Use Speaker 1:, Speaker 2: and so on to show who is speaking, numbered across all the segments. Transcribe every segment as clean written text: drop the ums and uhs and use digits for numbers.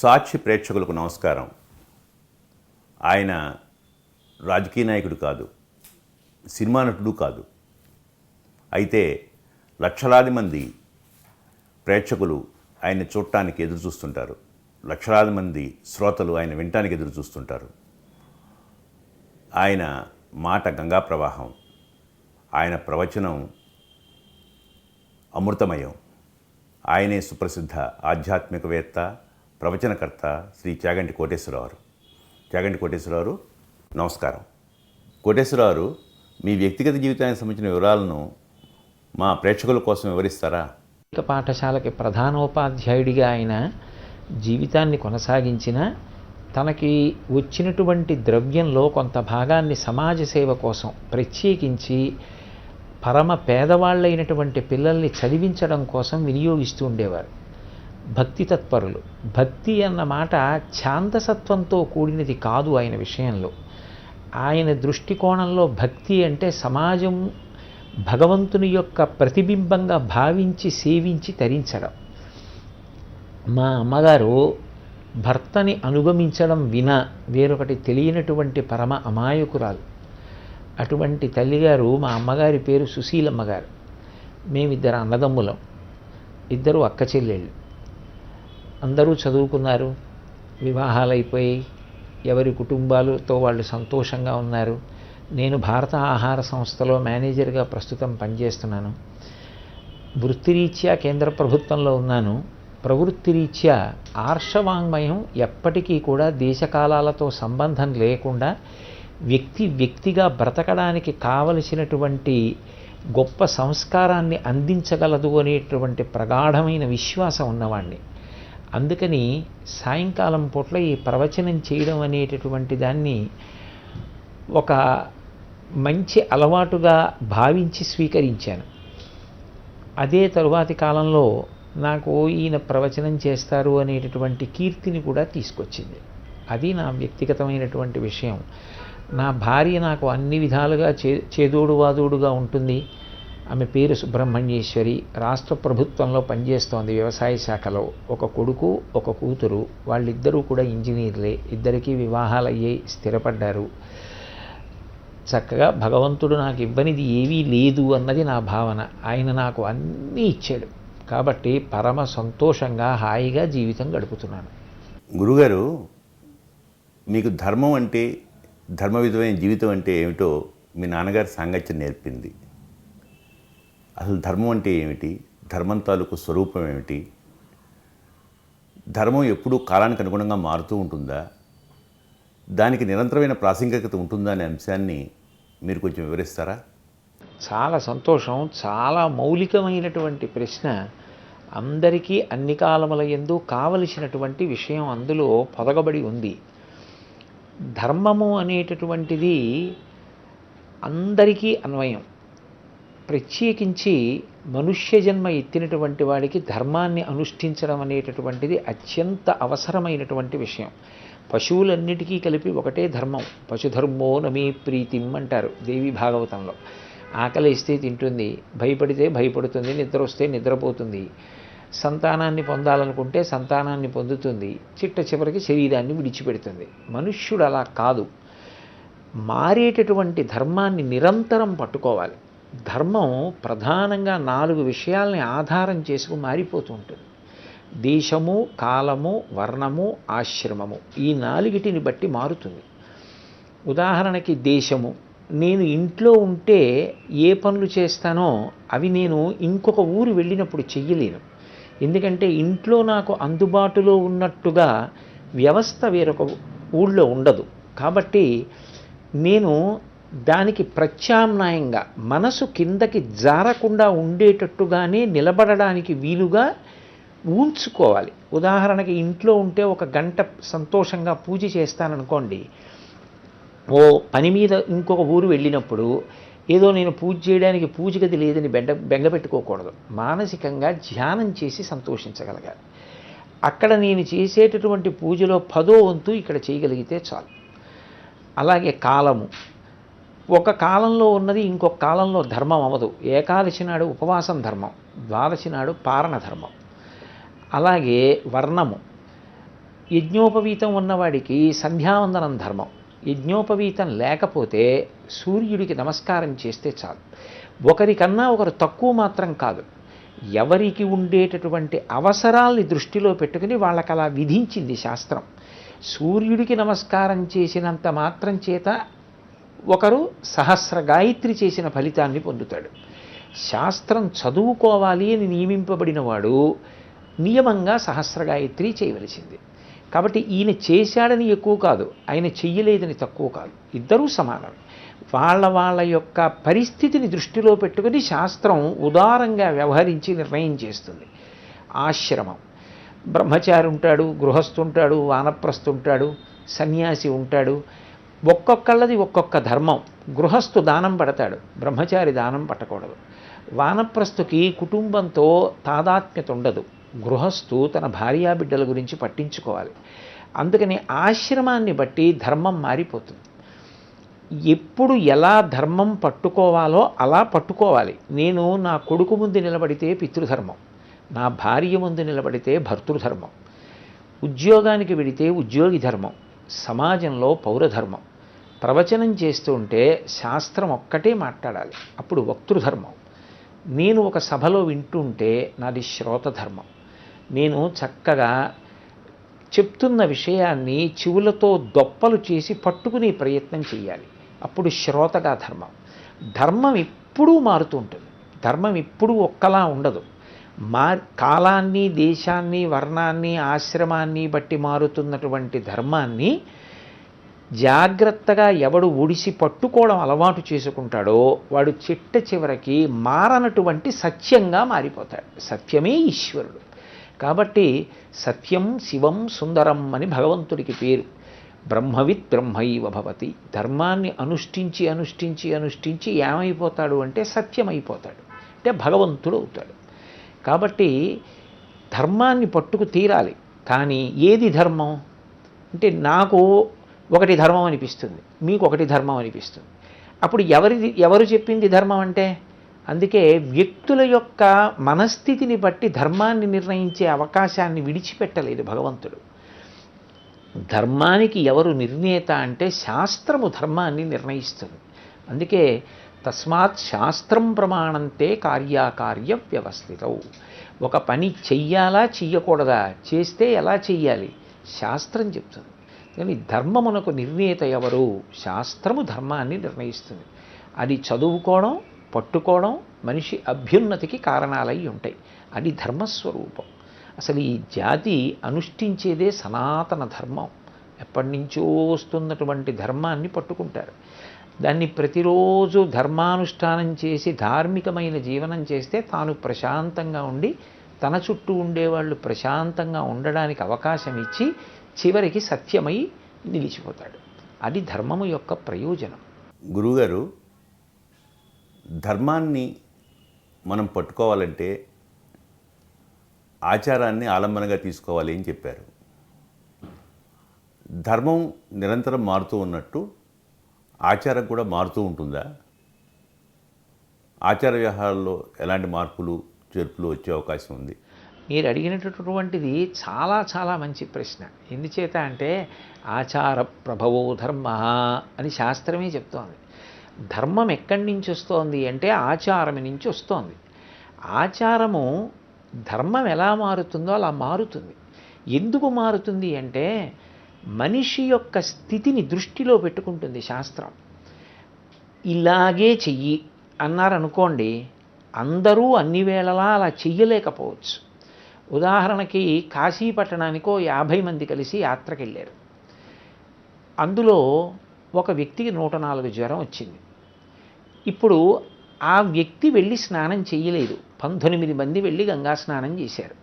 Speaker 1: సాక్షి ప్రేక్షకులకు నమస్కారం. ఆయన రాజకీయ నాయకుడు కాదు, సినిమా నటుడు కాదు. అయితే లక్షలాది మంది ప్రేక్షకులు ఆయన చూడటానికి ఎదురు చూస్తుంటారు. లక్షలాది మంది శ్రోతలు ఆయన వినటానికి ఎదురు చూస్తుంటారు. ఆయన మాట గంగా ప్రవాహం, ఆయన ప్రవచనం అమృతమయం. ఆయనే సుప్రసిద్ధ ఆధ్యాత్మికవేత్త, ప్రవచనకర్త శ్రీ చాగంటి కోటేశ్వరరావు. చాగంటి కోటేశ్వరరావు, నమస్కారం. కోటేశ్వరరావు, మీ వ్యక్తిగత జీవితానికి సంబంధించిన వివరాలను మా ప్రేక్షకుల కోసం వివరిస్తారా?
Speaker 2: పాఠశాలకి ప్రధానోపాధ్యాయుడిగా ఆయన జీవితాన్ని కొనసాగించిన, తనకి వచ్చినటువంటి ద్రవ్యంలో కొంత భాగాన్ని సమాజ సేవ కోసం ప్రత్యేకించి పరమ పేదవాళ్ళైనటువంటి పిల్లల్ని చదివించడం కోసం వినియోగిస్తూ ఉండేవారు. భక్తి తత్పరులు. భక్తి అన్న మాట ఛాందసత్వంతో కూడినది కాదు. ఆయన విషయంలో, ఆయన దృష్టికోణంలో భక్తి అంటే సమాజం భగవంతుని యొక్క ప్రతిబింబంగా భావించి సేవించి తరించడం. మా అమ్మగారు భర్తని అనుగమించడం వినా వేరొకటి తెలియనటువంటి పరమ అమాయకురాలు. అటువంటి తల్లిగారు, మా అమ్మగారి పేరు సుశీలమ్మ గారు. మేమిద్దరు అన్నదమ్ములం, ఇద్దరు అక్క చెల్లెళ్ళు. అందరూ చదువుకున్నారు, వివాహాలైపోయి ఎవరి కుటుంబాలతో వాళ్ళు సంతోషంగా ఉన్నారు. నేను భారత ఆహార సంస్థలో మేనేజర్గా ప్రస్తుతం పనిచేస్తున్నాను. వృత్తిరీత్యా కేంద్ర ప్రభుత్వంలో ఉన్నాను. ప్రవృత్తిరీత్యా ఆర్షవాంగ్మయం ఎప్పటికీ కూడా దేశకాలాలతో సంబంధం లేకుండా వ్యక్తిగా బ్రతకడానికి కావలసినటువంటి గొప్ప సంస్కారాన్ని అందించగలదు అనేటువంటి ప్రగాఢమైన విశ్వాసం ఉన్నవాడిని. అందుకని సాయంకాలం పూట్ల ఈ ప్రవచనం చేయడం అనేటటువంటి దాన్ని ఒక మంచి అలవాటుగా భావించి స్వీకరించాను. అదే తరువాతి కాలంలో నాకు ఈయన ప్రవచనం చేస్తారు అనేటటువంటి కీర్తిని కూడా తీసుకొచ్చింది. అది నా వ్యక్తిగతమైనటువంటి విషయం. నా భార్య నాకు అన్ని విధాలుగా చేదోడు వాదోడుగా ఉంటుంది. ఆమె పేరు సుబ్రహ్మణ్యేశ్వరి. రాష్ట్ర ప్రభుత్వంలో పనిచేస్తోంది, వ్యవసాయ శాఖలో. ఒక కొడుకు, ఒక కూతురు. వాళ్ళిద్దరూ కూడా ఇంజనీర్లే. ఇద్దరికీ వివాహాలు అయ్యాయి, స్థిరపడ్డారు. చక్కగా భగవంతుడు నాకు ఇవ్వనిది ఏవీ లేదు అన్నది నా భావన. ఆయన నాకు అన్నీ ఇచ్చాడు. కాబట్టి పరమ సంతోషంగా హాయిగా జీవితం గడుపుతున్నాను.
Speaker 1: గురుగారు, మీకు ధర్మం అంటే, ధర్మవిధమైన జీవితం అంటే ఏమిటో మీ నాన్నగారి సాంగత్యం నేర్పింది. అసలు ధర్మం అంటే ఏమిటి? ధర్మం తాలూకు స్వరూపం ఏమిటి? ధర్మం ఎప్పుడూ కాలానికి అనుగుణంగా మారుతూ ఉంటుందా? దానికి నిరంతరమైన ప్రాసంగికత ఉంటుందా అనే అంశాన్ని మీరు కొంచెం వివరిస్తారా?
Speaker 2: చాలా సంతోషం. చాలా మౌలికమైనటువంటి ప్రశ్న. అందరికీ అన్ని కాలముల యందు కావలసినటువంటి విషయం అందులో పొదగబడి ఉంది. ధర్మము అనేటటువంటిది అందరికీ అన్వయం. ప్రత్యేకించి మనుష్య జన్మ ఎత్తినటువంటి వాడికి ధర్మాన్ని అనుష్ఠించడం అనేటటువంటిది అత్యంత అవసరమైనటువంటి విషయం. పశువులన్నిటికీ కలిపి ఒకటే ధర్మం. పశుధర్మో నమే ప్రీతిం అంటారు దేవి భాగవతంలో. ఆకలిస్తే తింటుంది, భయపడితే భయపడుతుంది, నిద్ర వస్తే నిద్రపోతుంది, సంతానాన్ని పొందాలనుకుంటే సంతానాన్ని పొందుతుంది, చిట్ట చివరికి శరీరాన్ని విడిచిపెడుతుంది. మనుష్యుడు అలా కాదు. మారేటటువంటి ధర్మాన్ని నిరంతరం పట్టుకోవాలి. ధర్మం ప్రధానంగా 4 విషయాల్ని ఆధారం చేసుకుని మారిపోతూ ఉంటుంది. దేశము, కాలము, వర్ణము, ఆశ్రమము. ఈ 4టిని బట్టి మారుతుంది. ఉదాహరణకి దేశము. నేను ఇంట్లో ఉంటే ఏ పనులు చేస్తానో అవి నేను ఇంకొక ఊరు వెళ్ళినప్పుడు చెయ్యలేను. ఎందుకంటే ఇంట్లో నాకు అందుబాటులో ఉన్నట్టుగా వ్యవస్థ వేరొక ఊళ్ళో ఉండదు. కాబట్టి నేను దానికి ప్రత్యామ్నాయంగా మనసు కిందకి జారకుండా ఉండేటట్టుగానే నిలబడడానికి వీలుగా ఉంచుకోవాలి. ఉదాహరణకి ఇంట్లో ఉంటే 1 గంట సంతోషంగా పూజ చేస్తాననుకోండి, ఓ పని మీద ఇంకొక ఊరు వెళ్ళినప్పుడు ఏదో నేను పూజ చేయడానికి పూజ గది లేదని బెంగపెట్టుకోకూడదు. మానసికంగా ధ్యానం చేసి సంతోషించగలగాలి. అక్కడ నేను చేసేటటువంటి పూజలో 10వ వంతు ఇక్కడ చేయగలిగితే చాలు. అలాగే కాలము. ఒక కాలంలో ఉన్నది ఇంకొక కాలంలో ధర్మం అవ్వదు. ఏకాదశి నాడు ఉపవాసం ధర్మం, ద్వాదశి నాడు పారణ ధర్మం. అలాగే వర్ణము. యజ్ఞోపవీతం ఉన్నవాడికి సంధ్యావందనం ధర్మం. యజ్ఞోపవీతం లేకపోతే సూర్యుడికి నమస్కారం చేస్తే చాలు. ఒకరికన్నా ఒకరు తక్కువ మాత్రం కాదు, ఎవరికి ఉండేటటువంటి అవసరాల్ని దృష్టిలో పెట్టుకుని వాళ్ళకి అలా విధించింది శాస్త్రం. సూర్యుడికి నమస్కారం చేసినంత మాత్రం చేత ఒకరు సహస్ర గాయత్రి చేసిన ఫలితాన్ని పొందుతాడు. శాస్త్రం చదువుకోవాలి అని నియమింపబడిన వాడు నియమంగా సహస్ర గాయత్రి చేయవలసింది. కాబట్టి ఈయన చేశాడని ఎక్కువ కాదు, ఆయన చెయ్యలేదని తక్కువ కాదు, ఇద్దరూ సమానం. వాళ్ళ యొక్క పరిస్థితిని దృష్టిలో పెట్టుకుని శాస్త్రం ఉదారంగా వ్యవహరించి నిర్ణయం చేస్తుంది. ఆశ్రమం, బ్రహ్మచారి ఉంటాడు, గృహస్థు ఉంటాడు, వానప్రస్థు ఉంటాడు, సన్యాసి ఉంటాడు. ఒక్కొక్కళ్ళది ఒక్కొక్క ధర్మం. గృహస్థు దానం పడతాడు, బ్రహ్మచారి దానం పట్టకూడదు. వానప్రస్థుకి కుటుంబంతో తాదాత్మ్యత ఉండదు, గృహస్థు తన భార్యాబిడ్డల గురించి పట్టించుకోవాలి. అందుకని ఆశ్రమాన్ని బట్టి ధర్మం మారిపోతుంది. ఎప్పుడు ఎలా ధర్మం పట్టుకోవాలో అలా పట్టుకోవాలి. నేను నా కొడుకు ముందు నిలబడితే పితృధర్మం, నా భార్య ముందు నిలబడితే భర్తృధర్మం, ఉద్యోగానికి వెడితే ఉద్యోగి ధర్మం, సమాజంలో పౌరధర్మం. ప్రవచనం చేస్తూ ఉంటే శాస్త్రం ఒక్కటే మాట్లాడాలి, అప్పుడు వక్తృధర్మం. నేను ఒక సభలో వింటుంటే నాది శ్రోతధర్మం. నేను చక్కగా చెప్తున్న విషయాన్ని చెవులతో దొప్పలు చేసి పట్టుకునే ప్రయత్నం చేయాలి, అప్పుడు శ్రోతగా ధర్మం. ధర్మం ఎప్పుడూ మారుతూ ఉంటుంది, ధర్మం ఎప్పుడూ ఒక్కలా ఉండదు. కాలాన్ని, దేశాన్ని, వర్ణాన్ని, ఆశ్రమాన్ని బట్టి మారుతున్నటువంటి ధర్మాన్ని జాగ్రత్తగా ఎవడు ఒడిసి పట్టుకోవడం అలవాటు చేసుకుంటాడో వాడు చిట్ట చివరికి మారనటువంటి సత్యంగా మారిపోతాడు. సత్యమే ఈశ్వరుడు. కాబట్టి సత్యం శివం సుందరం అని భగవంతుడికి పేరు. బ్రహ్మవిత్ బ్రహ్మైవ భవతి. ధర్మాన్ని అనుష్ఠించి అనుష్ఠించి అనుష్ఠించి ఏమైపోతాడు అంటే సత్యమైపోతాడు, అంటే భగవంతుడు అవుతాడు. కాబట్టి ధర్మాన్ని పట్టుకు తీరాలి. కానీ ఏది ధర్మం అంటే నాకు ఒకటి ధర్మం అనిపిస్తుంది, మీకు ఒకటి ధర్మం అనిపిస్తుంది. అప్పుడు ఎవరు చెప్పింది ధర్మం అంటే? అందుకే వ్యక్తుల యొక్క మనస్థితిని బట్టి ధర్మాన్ని నిర్ణయించే అవకాశాన్ని విడిచిపెట్టలేదు భగవంతుడు. ధర్మానికి ఎవరు నిర్ణేత అంటే శాస్త్రము ధర్మాన్ని నిర్ణయిస్తుంది. అందుకే తస్మాత్ శాస్త్రం ప్రమాణంతే కార్యాకార్య వ్యవస్థితవు. ఒక పని చెయ్యాలా చెయ్యకూడదా, చేస్తే ఎలా చెయ్యాలి శాస్త్రం చెప్తుంది. కానీ ధర్మమునకు నిర్ణేత ఎవరు? శాస్త్రము ధర్మాన్ని నిర్ణయిస్తుంది. అది చదువుకోవడం, పట్టుకోవడం మనిషి అభ్యున్నతికి కారణాలై ఉంటాయి. అది ధర్మస్వరూపం. అసలు ఈ జాతి అనుష్ఠించేదే సనాతన ధర్మం. ఎప్పటి నుంచో వస్తున్నటువంటి ధర్మాన్ని పట్టుకుంటారు. దాన్ని ప్రతిరోజు ధర్మానుష్ఠానం చేసి ధార్మికమైన జీవనం చేస్తే తాను ప్రశాంతంగా ఉండి తన చుట్టూ ఉండేవాళ్ళు ప్రశాంతంగా ఉండడానికి అవకాశం ఇచ్చి చివరికి సత్యమై నిలిచిపోతాడు. అది ధర్మము యొక్క ప్రయోజనం.
Speaker 1: గురువుగారు, ధర్మాన్ని మనం పట్టుకోవాలంటే ఆచారాన్ని ఆలంబనగా తీసుకోవాలి అని చెప్పారు. ధర్మం నిరంతరం మారుతూ ఉన్నట్టు ఆచారం కూడా మారుతూ ఉంటుందా? ఆచార వ్యవహారాల్లో ఎలాంటి మార్పులు చేర్పులు వచ్చే అవకాశం ఉంది?
Speaker 2: మీరు అడిగినటువంటిది చాలా చాలా మంచి ప్రశ్న. ఎందుచేత అంటే ఆచార ప్రభవో ధర్మ అని శాస్త్రమే చెప్తోంది. ధర్మం ఎక్కడి నుంచి వస్తోంది అంటే ఆచారం నుంచి వస్తోంది. ఆచారము ధర్మం ఎలా మారుతుందో అలా మారుతుంది. ఎందుకు మారుతుంది అంటే మనిషి యొక్క స్థితిని దృష్టిలో పెట్టుకుంటుంది శాస్త్రం. ఇలాగే చెయ్యి అన్నారనుకోండి, అందరూ అన్ని వేళలా అలా చెయ్యలేకపోవచ్చు. ఉదాహరణకి కాశీ పట్టణానికో 50 మంది కలిసి యాత్రకు వెళ్ళారు. అందులో ఒక వ్యక్తికి 104 జ్వరం వచ్చింది. ఇప్పుడు ఆ వ్యక్తి వెళ్ళి స్నానం చేయలేదు. 19 మంది వెళ్ళి గంగా స్నానం చేశారు.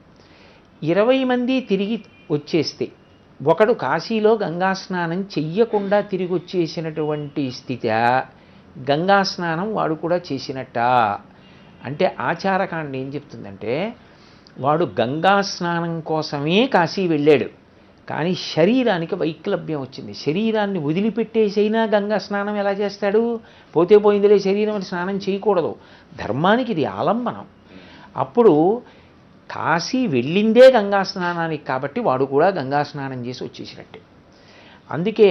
Speaker 2: 20 మంది తిరిగి వచ్చేస్తే ఒకడు కాశీలో గంగా స్నానం చెయ్యకుండా తిరిగి వచ్చేసినటువంటి స్థితి గంగా స్నానం వాడు కూడా చేసినట్ట అంటే ఆచారకాండ ఏం చెప్తుందంటే వాడు గంగా స్నానం కోసమే కాశీ వెళ్ళాడు, కానీ శరీరానికి వైక్లభ్యం వచ్చింది. శరీరాన్ని వదిలిపెట్టేసైనా గంగా స్నానం ఎలా చేస్తాడు? పోతే పోయిందిలే శరీరం అని స్నానం చేయకూడదు. ధర్మానికి ఇది ఆలంబనం. అప్పుడు కాశీ వెళ్ళిందే గంగా స్నానానికి కాబట్టి వాడు కూడా గంగా స్నానం చేసి వచ్చేసినట్టే. అందుకే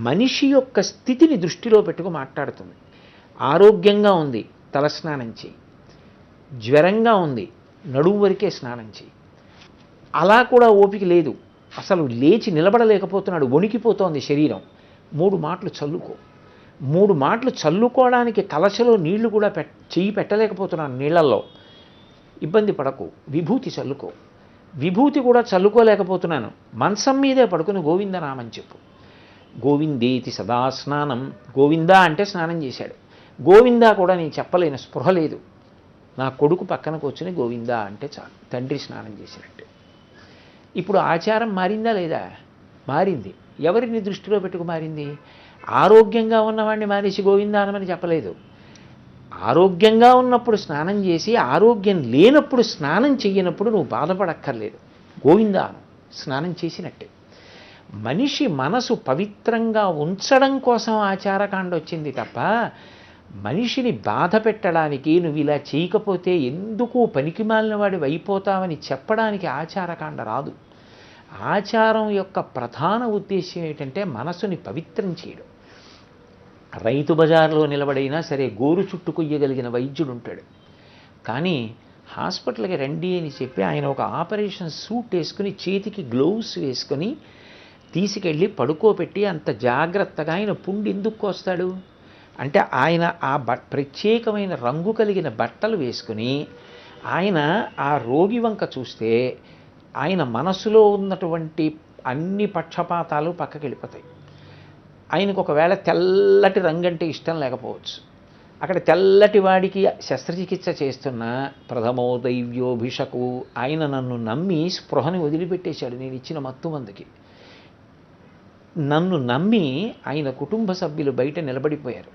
Speaker 2: మనిషి యొక్క స్థితిని దృష్టిలో పెట్టుకు మాట్లాడుతుంది. ఆరోగ్యంగా ఉంది, తలస్నానం చేయి. జ్వరంగా ఉంది, నడుము వరకే స్నానం చేయి. అలా కూడా ఓపిక లేదు, అసలు లేచి నిలబడలేకపోతున్నాడు, వణికిపోతోంది శరీరం. 3 మాటలు చల్లుకో. 3 మాటలు చల్లుకోవడానికి కలశలో నీళ్లు కూడా చెయ్యి పెట్టలేకపోతున్నాను నీళ్లలో. ఇబ్బంది పడకు, విభూతి చల్లుకో. విభూతి కూడా చల్లుకోలేకపోతున్నాను, మంచం మీదే పడుకుని గోవిందనామని చెప్పు. గోవిందేతి సదా స్నానం. గోవిందా అంటే స్నానం చేశాడు. గోవిందా కూడా నేను చెప్పలేను, స్పృహ లేదు. నా కొడుకు పక్కన కూర్చొని గోవిందా అంటే చాలు, తండ్రి స్నానం చేసినట్టు. ఇప్పుడు ఆచారం మారిందా లేదా? మారింది. ఎవరిని దృష్టిలో పెట్టుకు మారింది? ఆరోగ్యంగా ఉన్నవాడిని మానేసి గోవిందా అనమని చెప్పలేదు. ఆరోగ్యంగా ఉన్నప్పుడు స్నానం చేసి, ఆరోగ్యం లేనప్పుడు స్నానం చెయ్యనప్పుడు నువ్వు బాధపడక్కర్లేదు, గోవిందా అను, స్నానం చేసినట్టే. మనిషి మనసు పవిత్రంగా ఉంచడం కోసం ఆచారకాండ వచ్చింది తప్ప మనిషిని బాధ పెట్టడానికి, నువ్వు ఇలా చేయకపోతే ఎందుకు పనికిమాలిన వాడి అయిపోతావని చెప్పడానికి ఆచారకాండ రాదు. ఆచారం యొక్క ప్రధాన ఉద్దేశ్యం ఏంటంటే మనసుని పవిత్రం చేయడం. రైతు బజార్లో నిలబడైనా సరే గోరు చుట్టు కొయ్యగలిగిన వైద్యుడు ఉంటాడు, కానీ హాస్పిటల్కి రండి అని చెప్పి ఆయన ఒక ఆపరేషన్ సూట్ వేసుకుని, చేతికి గ్లోవ్స్ వేసుకొని తీసుకెళ్ళి పడుకోబెట్టి అంత జాగ్రత్తగా ఆయన పుండు ఎందుకు కోస్తాడు అంటే, ఆయన ఆ ప్రత్యేకమైన రంగు కలిగిన బట్టలు వేసుకుని ఆయన ఆ రోగి వంక చూస్తే ఆయన మనసులో ఉన్నటువంటి అన్ని పక్షపాతాలు పక్కకి వెళ్ళిపోతాయి. ఆయనకు ఒకవేళ తెల్లటి రంగు అంటే ఇష్టం లేకపోవచ్చు, అక్కడ తెల్లటి వాడికి శస్త్రచికిత్స చేస్తున్న ప్రథమో దైవ్యోభిషకు ఆయన నన్ను నమ్మి స్పృహని వదిలిపెట్టేశాడు నేను ఇచ్చిన మత్తు మందుకి. నన్ను నమ్మి ఆయన కుటుంబ సభ్యులు బయట నిలబడిపోయారు.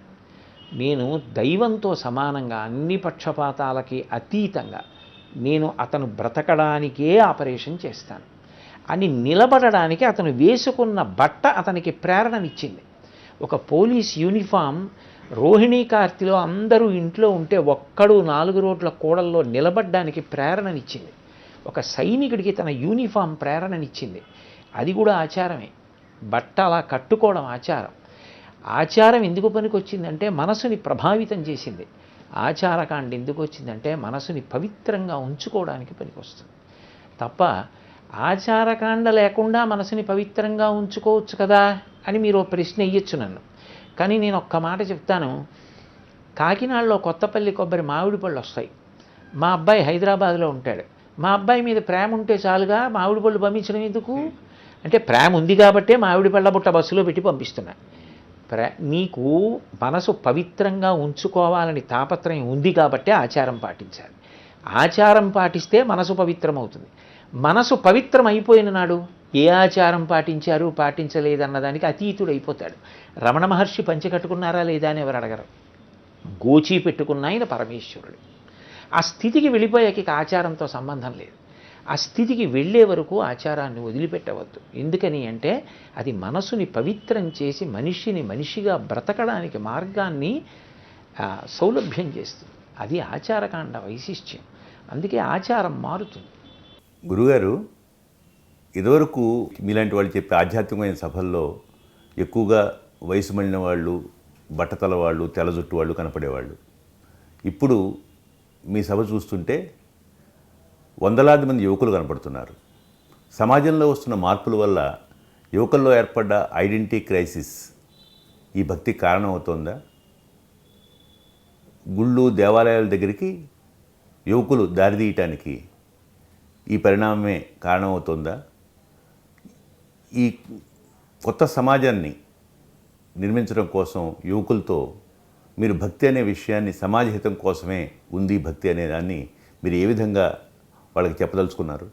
Speaker 2: నేను దైవంతో సమానంగా అన్ని పక్షపాతాలకి అతీతంగా నేను అతను బ్రతకడానికే ఆపరేషన్ చేస్తాను అని నిలబడడానికి అతను వేసుకున్న బట్ట అతనికి ప్రేరణనిచ్చింది. ఒక పోలీస్ యూనిఫామ్ రోహిణీ కార్తిలో అందరూ ఇంట్లో ఉంటే ఒక్కడు 4 రోడ్ల కూడల్లో నిలబడ్డానికి ప్రేరణనిచ్చింది. ఒక సైనికుడికి తన యూనిఫామ్ ప్రేరణనిచ్చింది. అది కూడా ఆచారమే. బట్ట అలా కట్టుకోవడం ఆచారం. ఆచారం ఎందుకు పనికొచ్చిందంటే మనసుని ప్రభావితం చేసింది. ఆచారకాండ ఎందుకు వచ్చిందంటే మనసుని పవిత్రంగా ఉంచుకోవడానికి పనికొస్తుంది తప్ప ఆచారకాండ లేకుండా మనసుని పవిత్రంగా ఉంచుకోవచ్చు కదా అని మీరు ప్రశ్న ఇయ్యొచ్చు నన్ను. కానీ నేను ఒక్క మాట చెప్తాను. కాకినాడలో కొత్తపల్లి కొబ్బరి మామిడి పళ్ళు వస్తాయి. మా అబ్బాయి హైదరాబాద్లో ఉంటాడు. మా అబ్బాయి మీద ప్రేమ ఉంటే చాలుగా మామిడి పళ్ళు పంపించడం ఎందుకు అంటే, ప్రేమ ఉంది కాబట్టే మామిడి పళ్ళ బుట్ట బస్సులో పెట్టి పంపిస్తున్నా. నీకు మనసు పవిత్రంగా ఉంచుకోవాలని తాపత్రయం ఉంది కాబట్టే ఆచారం పాటించాలి. ఆచారం పాటిస్తే మనసు పవిత్రమవుతుంది. మనసు పవిత్రం అయిపోయిన నాడు ఏ ఆచారం పాటించారు పాటించలేదన్నదానికి అతీతుడైపోతాడు. రమణ మహర్షి పంచె కట్టుకున్నారా లేదా అని ఎవరు అడగరు. గోచి పెట్టుకున్న ఆయన పరమేశ్వరుడు. ఆ స్థితికి వెళ్ళిపోయాక ఆచారంతో సంబంధం లేదు. ఆ స్థితికి వెళ్ళే వరకు ఆచారాన్ని వదిలిపెట్టవద్దు. ఎందుకని అంటే అది మనసుని పవిత్రం చేసి మనిషిని మనిషిగా బ్రతకడానికి మార్గాన్ని సౌలభ్యం చేస్తుంది. అది ఆచారకాండ వైశిష్ట్యం. అందుకే ఆచారం మారుతుంది.
Speaker 1: గురుగారు, ఇదివరకు మీలాంటి వాళ్ళు చెప్పే ఆధ్యాత్మికమైన సభల్లో ఎక్కువగా వయసు మళ్ళిన వాళ్ళు, బట్టతల వాళ్ళు, తెల్ల జుట్టు వాళ్ళు కనపడేవాళ్ళు. ఇప్పుడు మీ సభ చూస్తుంటే వందలాది మంది యువకులు కనపడుతున్నారు. సమాజంలో వస్తున్న మార్పుల వల్ల యువకుల్లో ఏర్పడ్డ ఐడెంటిటీ క్రైసిస్ ఈ భక్తి కారణమవుతోందా? గుళ్ళు దేవాలయాల దగ్గరికి యువకులు దారితీయటానికి ఈ పరిణామమే కారణమవుతోందా? ఈ కొత్త సమాజాన్ని నిర్మించడం కోసం యువకులతో మీరు భక్తి అనే విషయాన్ని సమాజహితం కోసమే ఉంది భక్తి అనే దాన్ని మీరు ఏ విధంగా వాళ్ళకి చెప్పదలుచుకున్నారు?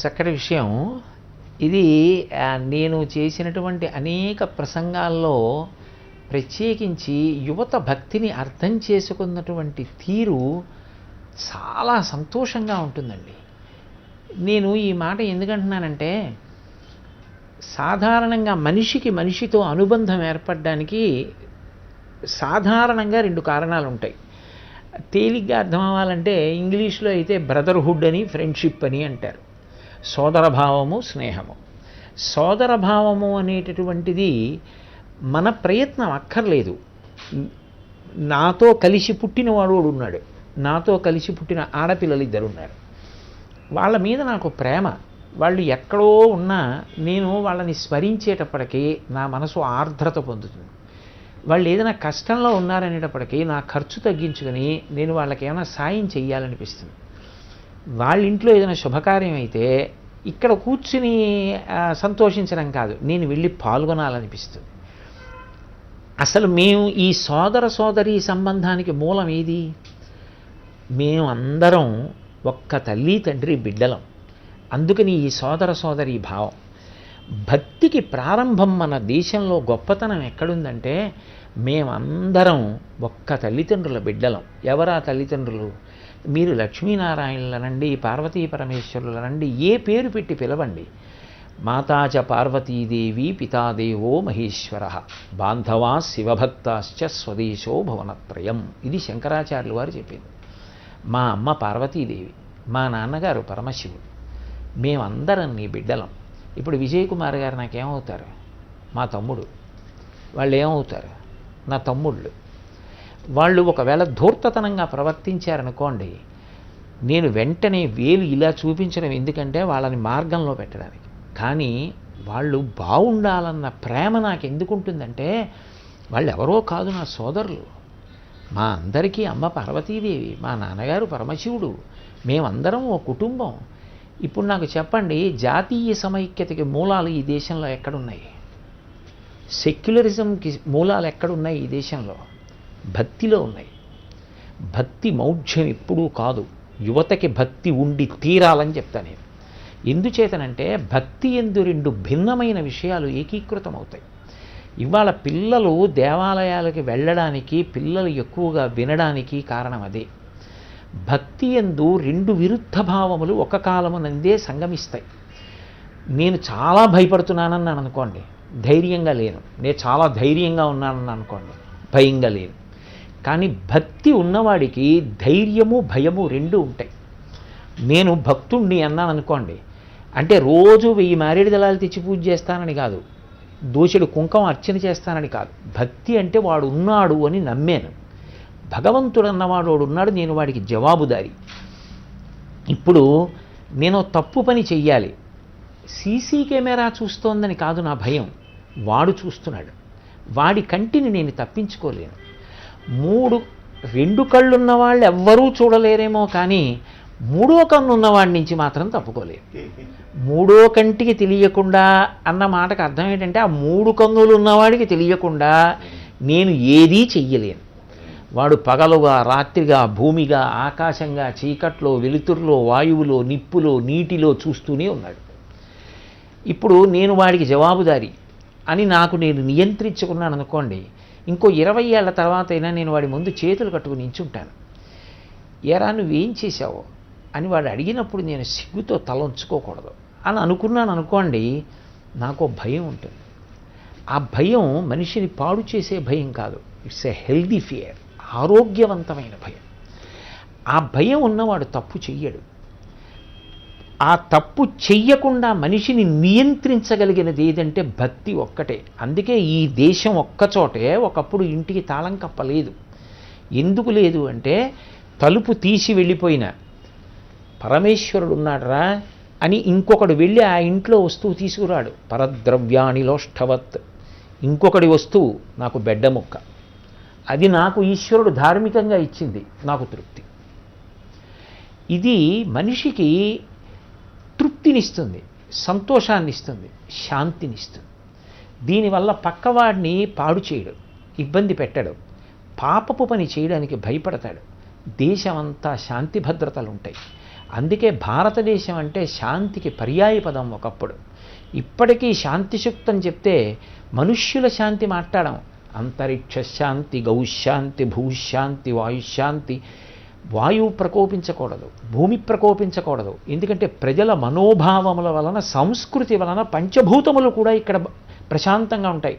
Speaker 2: చక్కటి విషయం ఇది. నేను చేసినటువంటి అనేక ప్రసంగాల్లో ప్రత్యేకించి యువత భక్తిని అర్థం చేసుకున్నటువంటి తీరు చాలా సంతోషంగా ఉంటుందండి. నేను ఈ మాట ఎందుకంటున్నానంటే, సాధారణంగా మనిషికి మనిషితో అనుబంధం ఏర్పడడానికి సాధారణంగా 2 కారణాలు ఉంటాయి. తేలిగ్గా అర్థం అవ్వాలంటే ఇంగ్లీష్లో అయితే బ్రదర్హుడ్ అని, ఫ్రెండ్షిప్ అని అంటారు. సోదరభావము, స్నేహము. సోదరభావము అనేటటువంటిది మన ప్రయత్నం అక్కర్లేదు. నాతో కలిసి పుట్టినవాడు ఉన్నాడు, నాతో కలిసి పుట్టిన ఆడపిల్లలు ఇద్దరు ఉన్నారు. వాళ్ళ మీద నాకు ప్రేమ. వాళ్ళు ఎక్కడో ఉన్నా నేను వాళ్ళని స్మరించేటప్పటికీ నా మనసు ఆర్ద్రత పొందుతుంది. వాళ్ళు ఏదైనా కష్టంలో ఉన్నారనేటప్పటికీ నా ఖర్చు తగ్గించుకొని నేను వాళ్ళకి ఏమైనా సాయం చేయాలనిపిస్తుంది. వాళ్ళ ఇంట్లో ఏదైనా శుభకార్యం అయితే ఇక్కడ కూర్చుని సంతోషించడం కాదు, నేను వెళ్ళి పాల్గొనాలనిపిస్తుంది. అసలు మేము ఈ సోదర సోదరీ సంబంధానికి మూలం ఏది? మేము అందరం ఒక్క తల్లి తండ్రి బిడ్డలం. అందుకని ఈ సోదర సోదరీ భావం. భక్తికి ప్రారంభం మన దేశంలో గొప్పతనం ఎక్కడుందంటే మేమందరం ఒక్క తల్లిదండ్రుల బిడ్డలం. ఎవరా తల్లిదండ్రులు? మీరు లక్ష్మీనారాయణులనండి, పార్వతీ పరమేశ్వరులనండి, ఏ పేరు పెట్టి పిలవండి. మాతాచ పార్వతీదేవి పితాదేవో మహేశ్వర బాంధవా శివభక్తాశ్చ స్వదేశో భువనత్రయం. ఇది శంకరాచార్యులు వారు చెప్పింది. మా అమ్మ పార్వతీదేవి, మా నాన్నగారు పరమశివుడు, మేమందరం నీ బిడ్డలం. ఇప్పుడు విజయ్ కుమార్ గారు నాకేమవుతారు? మా తమ్ముడు. వాళ్ళు ఏమవుతారు? నా తమ్ముళ్ళు. వాళ్ళు ఒకవేళ ధూర్తతనంగా ప్రవర్తించారనుకోండి, నేను వెంటనే వేలు ఇలా చూపించడం ఎందుకంటే వాళ్ళని మార్గంలో పెట్టడానికి. కానీ వాళ్ళు బాగుండాలన్న ప్రేమ నాకు ఎందుకుంటుందంటే వాళ్ళు ఎవరో కాదు, నా సోదరులు. మా అందరికీ అమ్మ పార్వతీదేవి, మా నాన్నగారు పరమశివుడు, మేమందరం ఓ కుటుంబం. ఇప్పుడు నాకు చెప్పండి, జాతీయ సమైక్యతకి మూలాలు ఈ దేశంలో ఎక్కడున్నాయి? సెక్యులరిజంకి మూలాలు ఎక్కడున్నాయి ఈ దేశంలో? భక్తిలో ఉన్నాయి. భక్తి మౌఢ్యం ఎప్పుడూ కాదు. యువతకి భక్తి ఉండి తీరాలని చెప్తా నేను. ఎందుచేతనంటే భక్తి ఎందు రెండు భిన్నమైన విషయాలు ఏకీకృతం అవుతాయి. ఇవాళ పిల్లలు దేవాలయాలకి వెళ్ళడానికి, పిల్లలు ఎక్కువగా వినడానికి కారణం అదే. భక్తి ఎందు రెండు విరుద్ధ భావములు ఒక కాలమునందే సంగమిస్తాయి. నేను చాలా భయపడుతున్నానన్నాను అనుకోండి, ధైర్యంగా లేను. నేను చాలా ధైర్యంగా ఉన్నానని అనుకోండి, భయంగా లేను. కానీ భక్తి ఉన్నవాడికి ధైర్యము భయము రెండూ ఉంటాయి. నేను భక్తుణ్ణి అన్నాను అనుకోండి, అంటే రోజు 1000 మారేడు దళాలు తెచ్చి పూజ చేస్తానని కాదు, దోషుడు కుంకం అర్చన చేస్తానని కాదు. భక్తి అంటే వాడు ఉన్నాడు అని నమ్మాను. భగవంతుడు అన్నవాడు వాడు ఉన్నాడు, నేను వాడికి జవాబుదారి. ఇప్పుడు నేను తప్పు పని చెయ్యాలి, సీసీ కెమెరా చూస్తోందని కాదు నా భయం, వాడు చూస్తున్నాడు. వాడి కంటిని నేను తప్పించుకోలేను. 2 కళ్ళున్న వాళ్ళు ఎవ్వరూ చూడలేరేమో, కానీ 3వ కన్ను ఉన్నవాడి నుంచి మాత్రం తప్పుకోలేరు. 3వ కంటికి తెలియకుండా అన్న మాటకు అర్థం ఏంటంటే ఆ 3 కన్నులు ఉన్నవాడికి తెలియకుండా నేను ఏదీ చెయ్యలేను. వాడు పగలుగా, రాత్రిగా, భూమిగా, ఆకాశంగా, చీకట్లో, వెలుతురులో, వాయువులో, నిప్పులో, నీటిలో చూస్తూనే ఉన్నాడు. ఇప్పుడు నేను వాడికి జవాబుదారి అని నాకు నేను నియంత్రించుకున్నాను అనుకోండి, ఇంకో 20 ఏళ్ల తర్వాత అయినా నేను వాడి ముందు చేతులు కట్టుకుని నించుంటాను. ఎరా నువ్వేం చేశావో అని వాడు అడిగినప్పుడు నేను సిగ్గుతో తల ఉంచుకోకూడదు అని అనుకున్నాను అనుకోండి, నాకు భయం ఉంటుంది. ఆ భయం మనిషిని పాడు చేసే భయం కాదు, ఇట్స్ ఎ హెల్దీ ఫియర్, ఆరోగ్యవంతమైన భయం. ఆ భయం ఉన్నవాడు తప్పు చెయ్యడు. ఆ తప్పు చెయ్యకుండా మనిషిని నియంత్రించగలిగినది ఏదంటే భక్తి ఒక్కటే. అందుకే ఈ దేశం ఒక్కచోటే ఒకప్పుడు ఇంటికి తాళం కప్పలేదు. ఎందుకు లేదు అంటే తలుపు తీసి వెళ్ళిపోయిన పరమేశ్వరుడు ఉన్నాడరా అని ఇంకొకడు వెళ్ళి ఆ ఇంట్లో వస్తువు తీసుకురాడు. పరద్రవ్యాణిలోష్ఠవత్, ఇంకొకటి వస్తువు నాకు బెడ్డ ముక్క, అది నాకు ఈశ్వరుడు ధార్మికంగా ఇచ్చింది, నాకు తృప్తి. ఇది మనిషికి తృప్తినిస్తుంది, సంతోషాన్ని ఇస్తుంది, శాంతినిస్తుంది. దీనివల్ల పక్కవాడిని పాడు చేయడు, ఇబ్బంది పెట్టడు, పాపపు పని చేయడానికి భయపడతాడు. దేశమంతా శాంతి భద్రతలు ఉంటాయి. అందుకే భారతదేశం అంటే శాంతికి పర్యాయ పదం ఒకప్పుడు. ఇప్పటికీ శాంతి సూక్తం చెప్తే మనుష్యుల శాంతి మాట్లాడడం. అంతరిక్ష శాంతి, గౌశాంతి, భూశాంతి, వాయుశాంతి. వాయువు ప్రకోపించకూడదు, భూమి ప్రకోపించకూడదు. ఎందుకంటే ప్రజల మనోభావముల వలన, సంస్కృతి వలన పంచభూతములు కూడా ఇక్కడ ప్రశాంతంగా ఉంటాయి.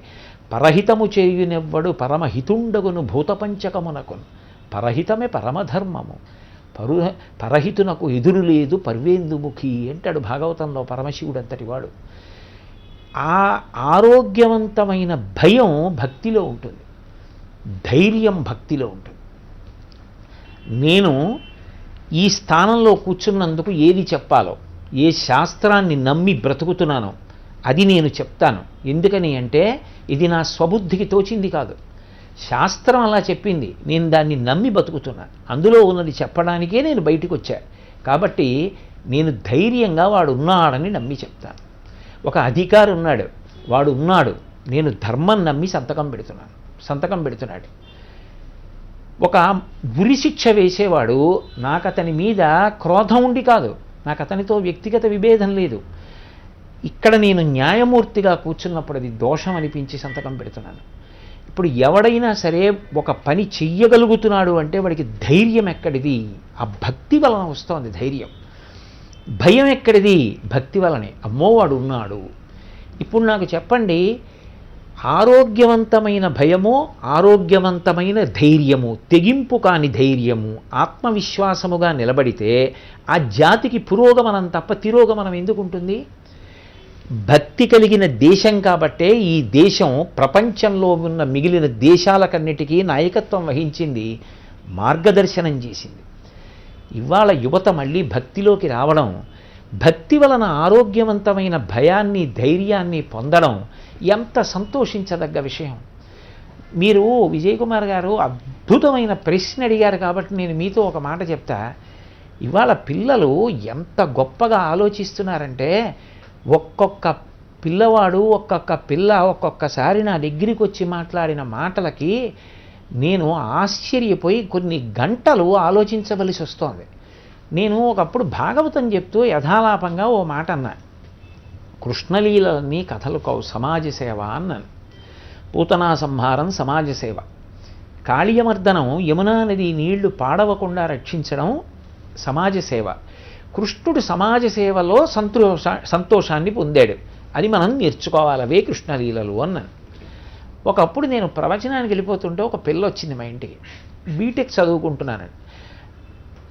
Speaker 2: పరహితము చేయునెవ్వడు పరమహితుండగును భూతపంచకమునకును. పరహితమే పరమధర్మము. పరహితునకు ఎదురు లేదు పర్వేందుముఖి అంటాడు భాగవతంలో పరమశివుడు అంతటి వాడు. ఆ ఆరోగ్యవంతమైన భయం భక్తిలో ఉంటుంది, ధైర్యం భక్తిలో ఉంటుంది. నేను ఈ స్థానంలో కూర్చున్నందుకు ఏది చెప్పాలో, ఏ శాస్త్రాన్ని నమ్మి బ్రతుకుతున్నానో అది నేను చెప్తాను. ఎందుకని అంటే ఇది నా స్వబుద్ధికి తోచింది కాదు, శాస్త్రం అలా చెప్పింది, నేను దాన్ని నమ్మి బతుకుతున్నాను. అందులో ఉన్నది చెప్పడానికే నేను బయటికి వచ్చా. కాబట్టి నేను ధైర్యంగా వాడు ఉన్నాడని నమ్మి చెప్తాను. ఒక అధికారి ఉన్నాడు, వాడు ఉన్నాడు, నేను ధర్మం నమ్మి సంతకం పెడుతున్నాడు. ఒక ఉరి శిక్ష వేసేవాడు, నాకు అతని మీద క్రోధం ఉండి కాదు, నాకు అతనితో వ్యక్తిగత విభేదం లేదు, ఇక్కడ నేను న్యాయమూర్తిగా కూర్చున్నప్పుడు అది దోషం అనిపించి సంతకం పెడుతున్నాను. ఇప్పుడు ఎవడైనా సరే ఒక పని చెయ్యగలుగుతున్నాడు అంటే వాడికి ధైర్యం ఎక్కడిది? ఆ భక్తి వలన వస్తోంది ధైర్యం. భయం ఎక్కడిది? భక్తి వలనే. అమ్మో వాడు ఉన్నాడు. ఇప్పుడు నాకు చెప్పండి, ఆరోగ్యవంతమైన భయము, ఆరోగ్యవంతమైన ధైర్యము, తెగింపు కాని ధైర్యము, ఆత్మవిశ్వాసముగా నిలబడితే ఆ జాతికి పురోగమనం తప్ప తిరోగమనం ఎందుకు ఉంటుంది? భక్తి కలిగిన దేశం కాబట్టే ఈ దేశం ప్రపంచంలో ఉన్న మిగిలిన దేశాలకన్నిటికీ నాయకత్వం వహించింది, మార్గదర్శనం చేసింది. ఇవాళ యువత మళ్ళీ భక్తిలోకి రావడం, భక్తి వలన ఆరోగ్యవంతమైన భయాన్ని ధైర్యాన్ని పొందడం ఎంత సంతోషించదగ్గ విషయం. మీరు విజయ్ కుమార్ గారు అద్భుతమైన ప్రశ్న అడిగారు కాబట్టి నేను మీతో ఒక మాట చెప్తా. ఇవాళ పిల్లలు ఎంత గొప్పగా ఆలోచిస్తున్నారంటే, ఒక్కొక్క పిల్లవాడు ఒక్కొక్క పిల్ల ఒక్కొక్కసారి నా దగ్గరికి వచ్చి మాట్లాడిన మాటలకి నేను ఆశ్చర్యపోయి కొన్ని గంటలు ఆలోచించవలసి వస్తోంది. నేను ఒకప్పుడు భాగవతం చెప్తూ యథాలాపంగా ఓ మాట అన్నా, కృష్ణలీలన్నీ కథలు కావు, సమాజ సేవ అన్నాను. పూతనా సంహారం సమాజ సేవ, కాళీయమర్దనం యమునా నది నీళ్లు పాడవకుండా రక్షించడం సమాజ సేవ. కృష్ణుడు సమాజ సేవలో సంతోషాన్ని పొందాడు, అది మనం నేర్చుకోవాలి, అవే కృష్ణలీలలు అన్నాను. ఒకప్పుడు నేను ప్రవచనానికి వెళ్ళిపోతుంటే ఒక పిల్ల వచ్చింది మా ఇంటికి, బీటెక్ చదువుకుంటున్నాను.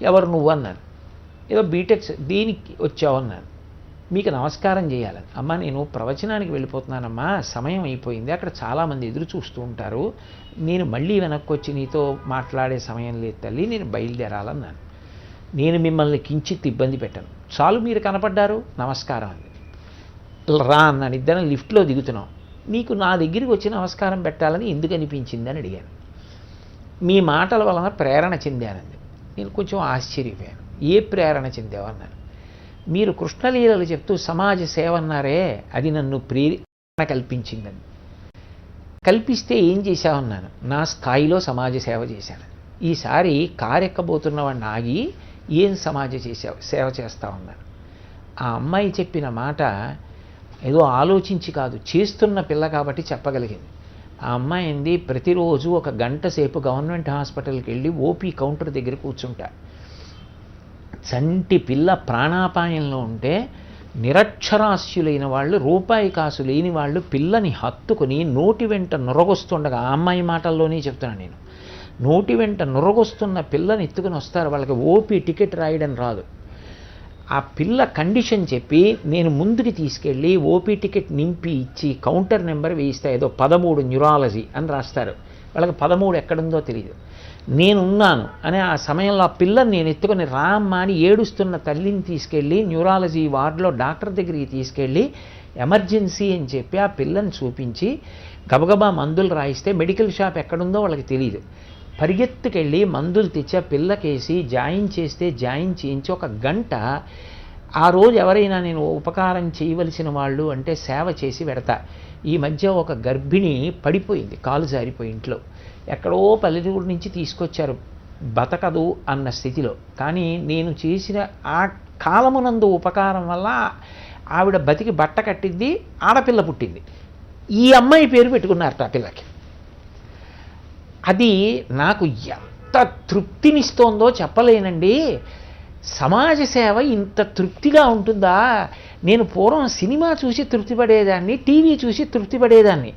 Speaker 2: ఎవరు నువ్వు అన్నాను. ఏదో బీటెక్ దీనికి వచ్చావు అన్నాను. మీకు నమస్కారం చేయాలని. అమ్మ నేను ప్రవచనానికి వెళ్ళిపోతున్నానమ్మా, సమయం అయిపోయింది, అక్కడ చాలామంది ఎదురు చూస్తూ ఉంటారు, నేను మళ్ళీ వెనక్కి వచ్చి నీతో మాట్లాడే సమయం లేదు తల్లి, నేను బయలుదేరాలన్నాను. నేను మిమ్మల్ని కించిత్ ఇబ్బంది పెట్టాను, చాలు మీరు కనపడ్డారు, నమస్కారం అంది. రా అన్నాను. ఇద్దరం లిఫ్ట్లో దిగుతున్నాం. నీకు నా దగ్గరికి వచ్చి నమస్కారం పెట్టాలని ఎందుకు అనిపించింది అని అడిగాను. మీ మాటల వలన ప్రేరణ చెందానంది. నేను కొంచెం ఆశ్చర్యపోయాను. ఏ ప్రేరణ చెందావు అన్నాను. మీరు కృష్ణలీలలు చెప్తూ సమాజ సేవ అన్నారే, అది నన్ను ప్రేరణ కల్పించిందని. కల్పిస్తే ఏం చేశావన్నాను. నా స్థాయిలో సమాజ సేవ చేశాను. ఈసారి కారెక్కబోతున్న వాడిని ఆగి ఏం సేవ చేస్తామన్నాను. ఆ అమ్మాయి చెప్పిన మాట ఏదో ఆలోచించి కాదు, చేస్తున్న పిల్ల కాబట్టి చెప్పగలిగింది. ఆ అమ్మాయి ఏంది, ప్రతిరోజు ఒక గంట సేపు గవర్నమెంట్ హాస్పిటల్కి వెళ్ళి ఓపీ కౌంటర్ దగ్గర కూర్చుంటా. చంటి పిల్ల ప్రాణాపాయంలో ఉంటే నిరక్షరాస్యులైన వాళ్ళు, రూపాయి కాసు లేని వాళ్ళు పిల్లని హత్తుకుని నోటి వెంట నొరగొస్తుండగా, ఆ అమ్మాయి మాటల్లోనే చెప్తున్నాను నేను, నోటి వెంట నొరగొస్తున్న పిల్లని ఎత్తుకుని వస్తారు. వాళ్ళకి ఓపీ టికెట్ రాయడం రాదు. ఆ పిల్ల కండిషన్ చెప్పి నేను ముందుకి తీసుకెళ్ళి ఓపీ టికెట్ నింపి ఇచ్చి కౌంటర్ నెంబర్ వేయిస్తా. ఏదో 13 న్యూరాలజీ అని రాస్తారు, వాళ్ళకి 13 ఎక్కడుందో తెలియదు. నేనున్నాను అనే ఆ సమయంలో ఆ పిల్లని నేను ఎత్తుకొని రామ్మా అని ఏడుస్తున్న తల్లిని తీసుకెళ్ళి న్యూరాలజీ వార్డులో డాక్టర్ దగ్గరికి తీసుకెళ్ళి ఎమర్జెన్సీ అని చెప్పి ఆ పిల్లని చూపించి గబగబా మందులు రాయిస్తే మెడికల్ షాప్ ఎక్కడుందో వాళ్ళకి తెలియదు. పరిగెత్తుకెళ్ళి మందులు తెచ్చి ఆ పిల్లకేసి జాయిన్ చేయించి ఒక గంట. ఆ రోజు ఎవరైనా నేను ఉపకారం చేయవలసిన వాళ్ళు అంటే సేవ చేసి పెడతా. ఈ మధ్య ఒక గర్భిణి పడిపోయింది, కాలు జారిపోయి ఇంట్లో, ఎక్కడో పల్లెటూరు నుంచి తీసుకొచ్చారు, బతకదు అన్న స్థితిలో. కానీ నేను చేసిన ఆ కాలమునందు ఉపకారం వల్ల ఆవిడ బతికి బట్ట కట్టింది, ఆడపిల్ల పుట్టింది. ఈ అమ్మాయి పేరు పెట్టుకున్నారట ఆ పిల్లకి. అది నాకు ఎంత తృప్తినిస్తోందో చెప్పలేనండి. సమాజ సేవ ఇంత తృప్తిగా ఉంటుందా? నేను పూర్వం సినిమా చూసి తృప్తిపడేదాన్ని, టీవీ చూసి తృప్తిపడేదాన్ని.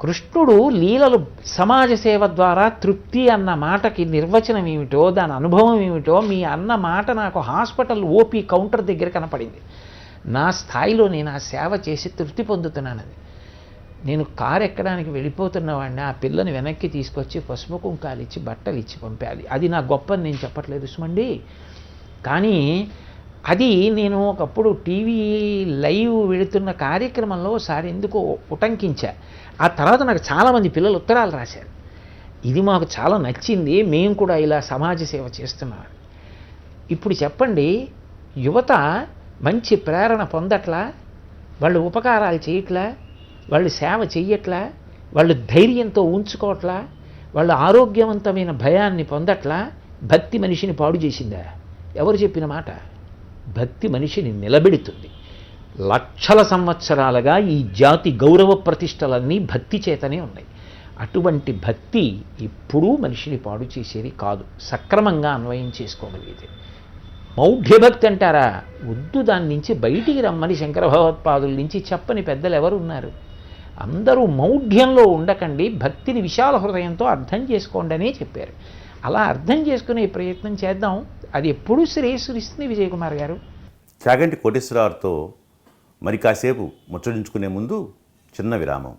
Speaker 2: కృష్ణుడు లీలలు సమాజ సేవ ద్వారా తృప్తి అన్న మాటకి నిర్వచనం ఏమిటో, దాని అనుభవం ఏమిటో మీ అన్న మాట నాకు హాస్పిటల్ ఓపీ కౌంటర్ దగ్గర కనపడింది. నా స్థాయిలో నేను ఆ సేవ చేసి తృప్తి పొందుతున్నానది. నేను కారు ఎక్కడానికి వెళ్ళిపోతున్నవాడిని ఆ పిల్లని వెనక్కి తీసుకొచ్చి పసుపు కుంకాలు ఇచ్చి బట్టలు ఇచ్చి పంపాలి. అది నా గొప్పని నేను చెప్పట్లేదు సుమండి. కానీ అది నేను ఒకప్పుడు టీవీ లైవ్ వెళుతున్న కార్యక్రమంలో ఒకసారి ఎందుకో ఉటంకించా. ఆ తర్వాత నాకు చాలామంది పిల్లలు ఉత్తరాలు రాశారు, ఇది మాకు చాలా నచ్చింది, మేము కూడా ఇలా సమాజ సేవ చేస్తున్నాం. ఇప్పుడు చెప్పండి, యువత మంచి ప్రేరణ పొందట్లా, వాళ్ళు ఉపకారాలు చేయట్లా, వాళ్ళు సేవ చెయ్యట్లా, వాళ్ళు ధైర్యంతో ఉంచుకోవట్లా, వాళ్ళు ఆరోగ్యవంతమైన భయాన్ని పొందట్లా. భక్తి మనిషిని పాడు చేసిందా? ఎవరు చెప్పిన మాట? భక్తి మనిషిని నిలబెడుతుంది. లక్షల సంవత్సరాలుగా ఈ జాతి గౌరవ ప్రతిష్టలన్నీ భక్తి చేతనే ఉన్నాయి. అటువంటి భక్తి ఎప్పుడూ మనిషిని పాడు చేసేది కాదు, సక్రమంగా అన్వయం చేసుకోగలిగితే. మౌఢ్యభక్తి అంటారా? వద్దు, దాని నుంచి బయటికి రమ్మని శంకర భగవత్పాదుల నుంచి చెప్పని పెద్దలు ఎవరు ఉన్నారు? అందరూ మౌఢ్యంలో ఉండకండి, భక్తిని విశాల హృదయంతో అర్థం చేసుకోండి అనే చెప్పారు. అలా అర్థం చేసుకునే ప్రయత్నం చేద్దాం. అది ఎప్పుడూ శ్రేయస్సునిస్తుంది. విజయకుమార్ గారు,
Speaker 1: చాగంటి కోటేశ్వరరావుతో మరి కాసేపు ముచ్చటించుకునే ముందు చిన్న విరామం.